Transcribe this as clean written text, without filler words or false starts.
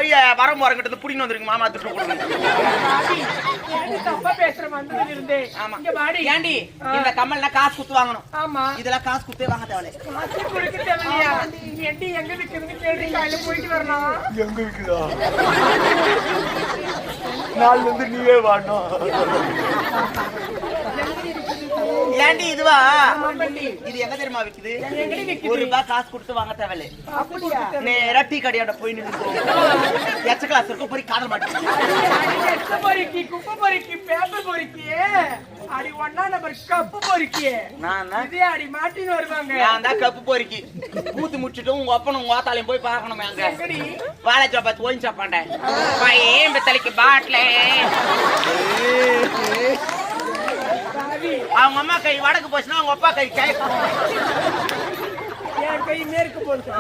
போய் வரம் போறங்கிட்ட புடின்னு வந்துருக்கு மாமா திட்டு கொடுங்க. தப்பா பேசுற வந்ததுல இருந்தே. ஆமா இங்க வாடி. ஏண்டி இந்த கம்மல்னா காசு குத்து வாங்கணும். ஆமா. இதெல்லாம் காசு குத்தே வாங்க தேவலை. காசு கொடுக்க தேவையா? எண்டி எங்க விக்குதுன்னு கேட்டு காலையில போயிட்டு வரலாம். எங்க விக்குதா? நாள் வந்து நீயே வாடணும். ஏண்டி இதுவா? இது எங்க தெரியுமா விக்குது? ₹1 காசு கொடுத்து வாங்க தேவையில்லை. நேரா டீ கடையோட போய் நின்று எச்ச கிளாஸ் இருக்கும் போய் காதல் மாட்டேன். எச்ச பொறுக்கி குப்பை பொறுக்கி பேப்பர் பொறுக்கி அடி ஒன்னா நம்பர் கப்பு பொறுக்கி இதே அடி மாட்டின்னு வருவாங்க. நான் தான் கப்பு பொறுக்கி பூத்து முடிச்சுட்டு உங்க அப்பனும் உங்க ஆத்தாலையும் போய் பார்க்கணும். அங்க வாழைச்சா பார்த்து ஓயின் சாப்பாண்டேன் ஏன் தலைக்கு பாட்டில அவங்க அம்மா கை வடக்கு போச்சுன்னா அவங்க அப்பா கை என் கை மேற்கு போச்சு.